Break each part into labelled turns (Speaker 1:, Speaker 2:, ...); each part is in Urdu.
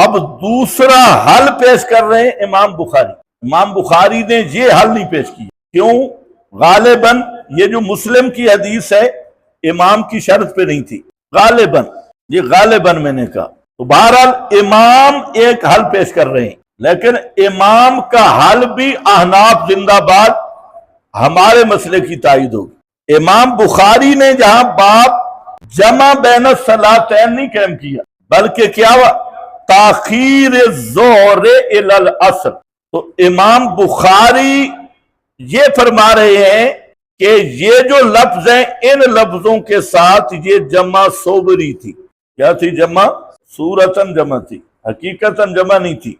Speaker 1: اب دوسرا حل پیش کر رہے ہیں امام بخاری. امام بخاری نے یہ حل نہیں پیش کیا. کیوں؟ غالباً یہ جو مسلم کی حدیث ہے امام کی شرط پہ نہیں تھی. غالباً، یہ غالباً میں نے کہا. تو بہرحال امام ایک حل پیش کر رہے ہیں، لیکن امام کا حل بھی احناف زندہ باد ہمارے مسئلے کی تائید ہوگی. امام بخاری نے جہاں باب جمع بین الصلاتین نہیں قائم کیا، بلکہ کیا ہوا؟ تاخیر الظہر الی العصر. تو امام بخاری یہ فرما رہے ہیں کہ یہ جو لفظ ہیں ان لفظوں کے ساتھ یہ جمع صوبری تھی. کیا تھی؟ جمع صورتاً جمع تھی، حقیقتاً جمع نہیں تھی.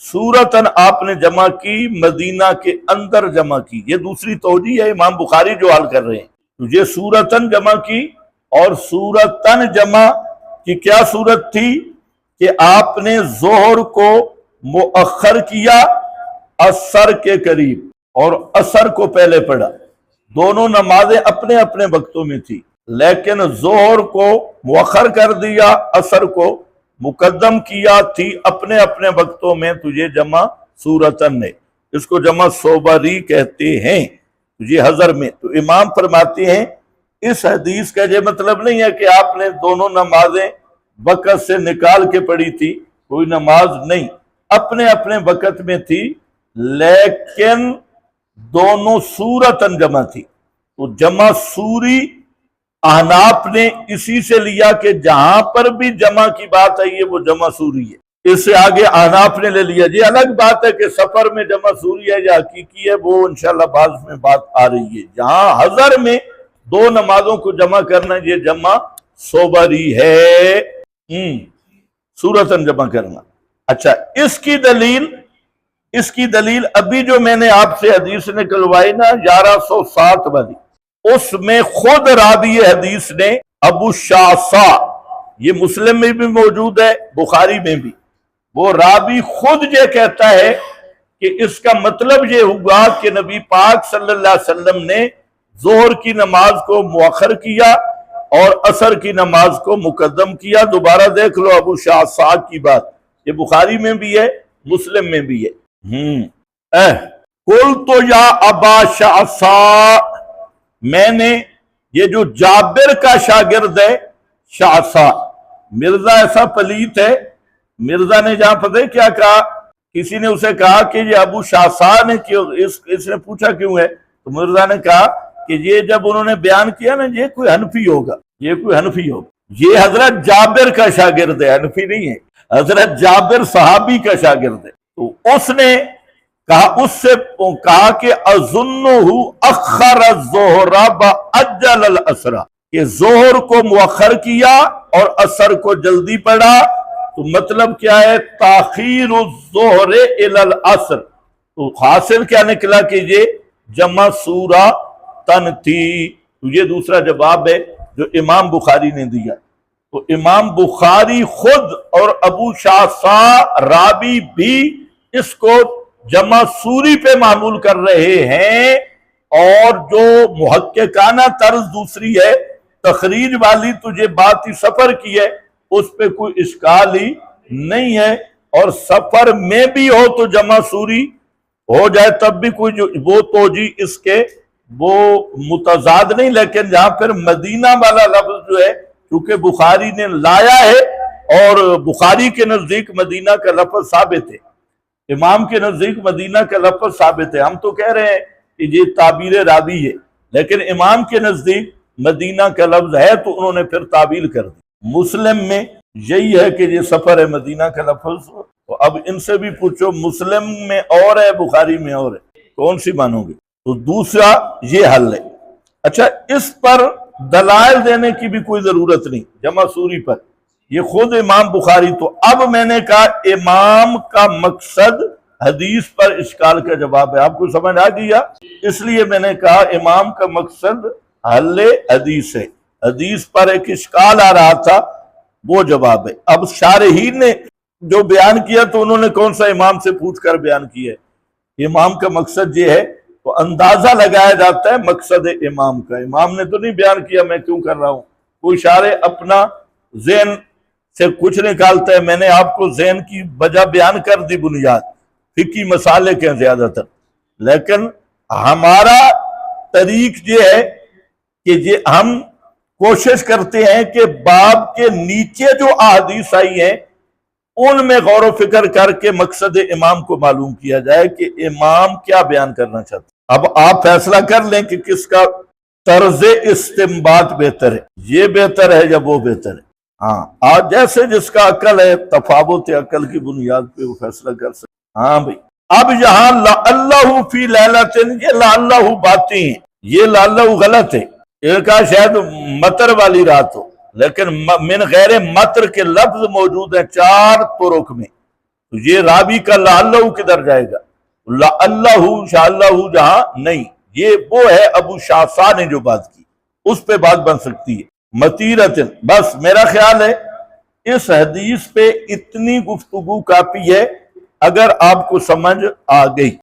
Speaker 1: صورتاً آپ نے جمع کی، مدینہ کے اندر جمع کی. یہ دوسری توجیہ ہے امام بخاری جو حل کر رہے ہیں. تو یہ صورتاً جمع کی، اور صورتاً جمع کی کیا صورت تھی کہ آپ نے ظہر کو مؤخر کیا عصر کے قریب اور عصر کو پہلے پڑھا. دونوں نمازیں اپنے اپنے وقتوں میں تھی، لیکن ظہر کو مؤخر کر دیا، عصر کو مقدم کیا تھی اپنے اپنے وقتوں میں. تو یہ جمع صورتاً ہے، اس کو جمع صوبری کہتے ہیں. یہ حضر میں. تو امام فرماتے ہیں اس حدیث کا یہ مطلب نہیں ہے کہ آپ نے دونوں نمازیں وقت سے نکال کے پڑھی تھی. کوئی نماز نہیں، اپنے اپنے وقت میں تھی، لیکن دونوں صورتاً جمع تھی. تو جمع سوری احناف نے اسی سے لیا کہ جہاں پر بھی جمع کی بات آئی ہے وہ جمع سوری ہے. اس سے آگے احناف نے لے لیا. یہ الگ بات ہے کہ سفر میں جمع سوری ہے یا حقیقی ہے، وہ انشاءاللہ بعد میں بات آ رہی ہے. جہاں حضر میں دو نمازوں کو جمع کرنا یہ جمع صوبری ہے، صورتاً جمع کرنا. اچھا، اس کی دلیل ابھی جو میں نے آپ سے حدیث نکلوائی نا 1107 والی، اس میں خود راوی حدیث نے ابو شعثاء، یہ مسلم میں بھی موجود ہے بخاری میں بھی، وہ راوی خود یہ کہتا ہے کہ اس کا مطلب یہ ہوا کہ نبی پاک صلی اللہ علیہ وسلم نے ظہر کی نماز کو مؤخر کیا اور عصر کی نماز کو مقدم کیا. دوبارہ دیکھ لو ابو شعثاء کی بات، یہ بخاری میں بھی ہے مسلم میں بھی ہے. قلت یا ابا شعثاء، میں نے، یہ جو جابر کا شاگرد ہے شعثاء، مرزا ایسا پلیت ہے، مرزا نے جہاں پتہ کیا کہا، کسی نے اسے کہا کہ یہ ابو شعثاء نے کیوں، اس نے پوچھا کیوں ہے، تو مرزا نے کہا کہ یہ جب انہوں نے بیان کیا نا یہ کوئی حنفی ہوگا، یہ کوئی حنفی ہوگا. یہ حضرت جابر کا شاگرد ہے، حنفی نہیں ہے. حضرت جابر صحابی کا شاگرد ہے. تو اس نے کہا، اس سے کہا کہ اظنہ اخر الظہر واجل العصر، کہ ظہر کو مؤخر کیا اور عصر کو جلدی پڑھا. تو مطلب کیا ہے؟ تاخیر الظہر الی العصر. تو حاصل کیا نکلا کہ یہ جمع سورہ تن تھی. تو یہ دوسرا جواب ہے جو امام بخاری نے دیا. تو امام بخاری خود اور ابو شعثاء راوی بھی اس کو جمع سوری پہ معمول کر رہے ہیں، اور جو محققانہ طرز دوسری ہے تخریج والی، تو یہ بات ہی سفر کی ہے، اس پہ کوئی اشکال ہی نہیں ہے. اور سفر میں بھی ہو تو جمع سوری ہو جائے تب بھی کوئی وہ توجیہ اس کے وہ متضاد نہیں. لیکن جہاں پھر مدینہ والا لفظ جو ہے، کیونکہ بخاری نے لایا ہے اور بخاری کے نزدیک مدینہ کا لفظ ثابت ہے، امام کے نزدیک مدینہ کا لفظ ثابت ہے. ہم تو کہہ رہے ہیں کہ یہ تعبیر راوی ہے، لیکن امام کے نزدیک مدینہ کا لفظ ہے، تو انہوں نے پھر تعبیر کر دی. مسلم میں یہی ہے کہ یہ سفر ہے، مدینہ کا لفظ. اب ان سے بھی پوچھو مسلم میں اور ہے بخاری میں اور ہے، کون سی مانو گے؟ تو دوسرا یہ حل ہے. اچھا، اس پر دلائل دینے کی بھی کوئی ضرورت نہیں جمع سوری پر، یہ خود امام بخاری. تو اب میں نے کہا امام کا مقصد حدیث پر اشکال کا جواب ہے. آپ کو سمجھ آ گیا؟ اس لیے میں نے کہا امام کا مقصد حل حدیث ہے. حدیث پر ایک اشکال آ رہا تھا، وہ جواب ہے. اب شارحین نے جو بیان کیا تو انہوں نے کون سا امام سے پوچھ کر بیان کیا ہے؟ امام کا مقصد یہ ہے، تو اندازہ لگایا جاتا ہے مقصد امام کا. امام نے تو نہیں بیان کیا میں کیوں کر رہا ہوں، کوئی شارح اپنا ذہن سے کچھ نکالتا ہے. میں نے آپ کو ذہن کی وجہ بیان کر دی، بنیاد فقہی مسالے کے زیادہ تر، لیکن ہمارا طریق یہ ہے کہ ہم کوشش کرتے ہیں کہ باب کے نیچے جو احادیث آئی ہیں ان میں غور و فکر کر کے مقصد امام کو معلوم کیا جائے کہ امام کیا بیان کرنا چاہتے ہیں. اب آپ فیصلہ کر لیں کہ کس کا طرز استنباط بہتر ہے، یہ بہتر ہے یا وہ بہتر ہے. ہاں، آج جیسے جس کا عقل ہے، تفاوت عقل کی بنیاد پہ وہ فیصلہ کر سکتے. ہاں بھائی، اب یہاں لعلہ فی لیلۃ، یہ لعلہ باتیں ہیں، یہ لعلہ غلط ہے. ایک شاید مطر والی رات ہو، لیکن من غیر مطر کے لفظ موجود ہیں 4 طرق میں. تو یہ راوی کا لعلہ کدھر جائے گا؟ لعلہ شاءاللہ جہاں نہیں، یہ وہ ہے ابو شعثاء نے جو بات کی، اس پہ بات بن سکتی ہے. متیرت، بس میرا خیال ہے اس حدیث پہ اتنی گفتگو کافی ہے اگر آپ کو سمجھ آ گئی.